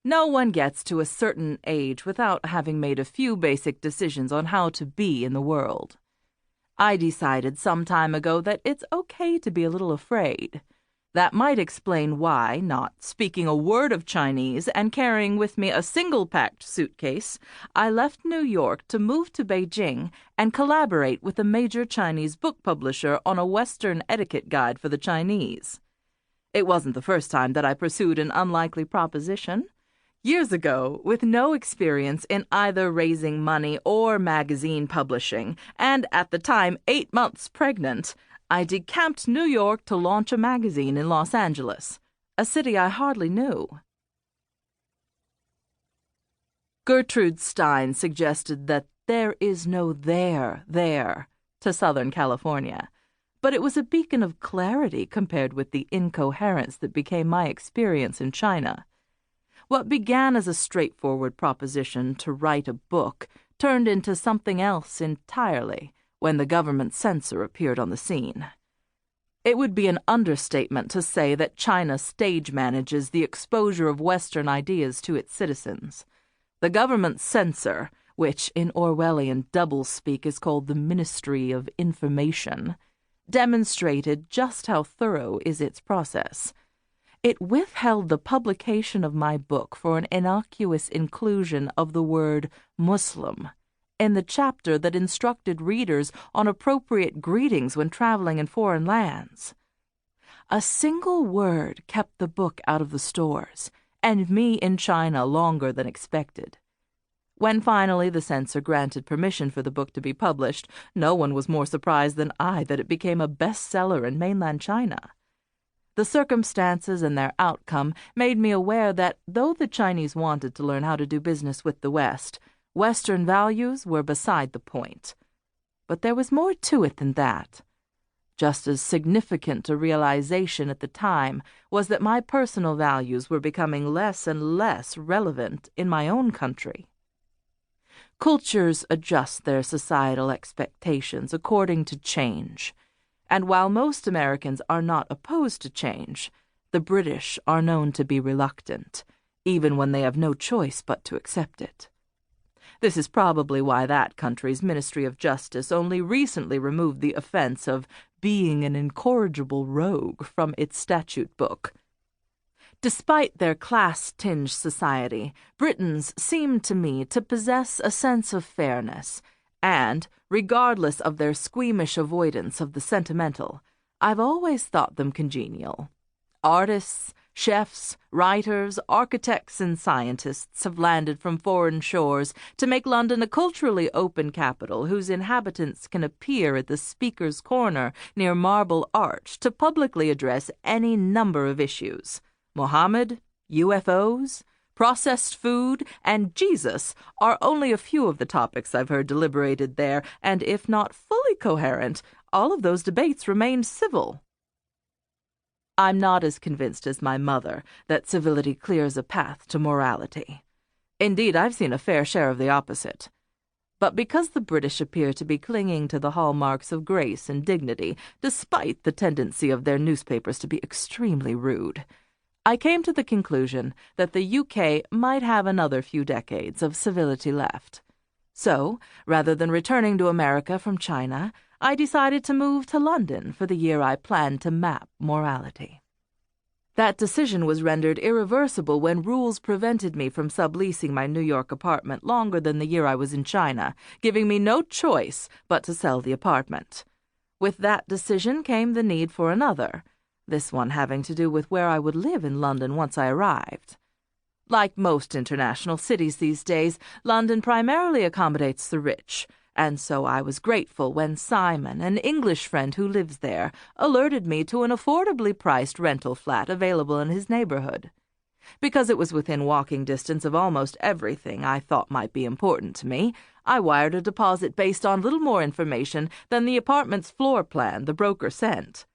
No one gets to a certain age without having made a few basic decisions on how to be in the world. I decided some time ago that it's okay to be a little afraid. That might explain why, not speaking a word of Chinese and carrying with me a single-packed suitcase, I left New York to move to Beijing and collaborate with a major Chinese book publisher on a Western etiquette guide for the Chinese. It wasn't the first time that I pursued an unlikely proposition. Years ago, with no experience in either raising money or magazine publishing, and at the time 8 months pregnant, I decamped New York to launch a magazine in Los Angeles, a city I hardly knew. Gertrude Stein suggested that there is no there to Southern California, but it was a beacon of clarity compared with the incoherence that became my experience in China. What began as a straightforward proposition to write a book turned into something else entirely when the government censor appeared on the scene. It would be an understatement to say that China stage manages the exposure of Western ideas to its citizens. The government censor, which in Orwellian doublespeak is called the Ministry of Information, demonstrated just how thorough is its process. It withheld the publication of my book for an innocuous inclusion of the word Muslim in the chapter that instructed readers on appropriate greetings when traveling in foreign lands. A single word kept the book out of the stores, and me in China longer than expected. When finally the censor granted permission for the book to be published, no one was more surprised than I that it became a bestseller in mainland China. The circumstances and their outcome made me aware that though the Chinese wanted to learn how to do business with the West, Western values were beside the point. But there was more to it than that. Just as significant a realization at the time was that my personal values were becoming less and less relevant in my own country. Cultures adjust their societal expectations according to change, and while most Americans are not opposed to change, the British are known to be reluctant, even when they have no choice but to accept it. This is probably why that country's Ministry of Justice only recently removed the offense of being an incorrigible rogue from its statute book. Despite their class-tinged society, Britons seem to me to possess a sense of fairness, and, regardless of their squeamish avoidance of the sentimental, I've always thought them congenial. Artists, chefs, writers, architects, and scientists have landed from foreign shores to make London a culturally open capital whose inhabitants can appear at the Speaker's Corner near Marble Arch to publicly address any number of issues. Mohammed, UFOs, processed food, and Jesus are only a few of the topics I've heard deliberated there, and if not fully coherent, all of those debates remained civil. I'm not as convinced as my mother that civility clears a path to morality. Indeed, I've seen a fair share of the opposite. But because the British appear to be clinging to the hallmarks of grace and dignity, despite the tendency of their newspapers to be extremely rude, I came to the conclusion that the UK might have another few decades of civility left. So, rather than returning to America from China, I decided to move to London for the year I planned to map morality. That decision was rendered irreversible when rules prevented me from subleasing my New York apartment longer than the year I was in China, giving me no choice but to sell the apartment. With that decision came the need for another, this one having to do with where I would live in London once I arrived. Like most international cities these days, London primarily accommodates the rich, and so I was grateful when Simon, an English friend who lives there, alerted me to an affordably priced rental flat available in his neighborhood. Because it was within walking distance of almost everything I thought might be important to me, I wired a deposit based on little more information than the apartment's floor plan the broker sent.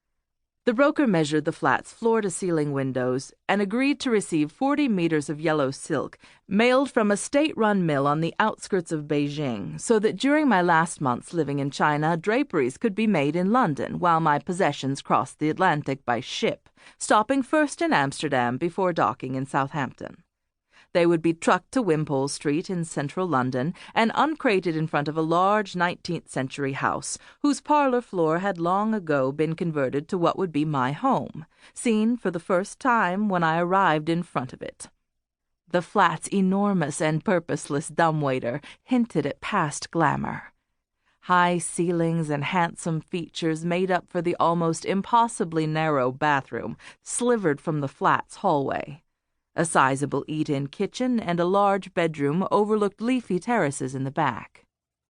The broker measured the flat's floor-to-ceiling windows and agreed to receive 40 meters of yellow silk mailed from a state-run mill on the outskirts of Beijing, so that during my last months living in China, draperies could be made in London while my possessions crossed the Atlantic by ship, stopping first in Amsterdam before docking in Southampton. They would be trucked to Wimpole Street in central London and uncrated in front of a large 19th-century house whose parlor floor had long ago been converted to what would be my home, seen for the first time when I arrived in front of it. The flat's enormous and purposeless dumbwaiter hinted at past glamour. High ceilings and handsome features made up for the almost impossibly narrow bathroom slivered from the flat's hallway. A sizable eat-in kitchen and a large bedroom overlooked leafy terraces in the back.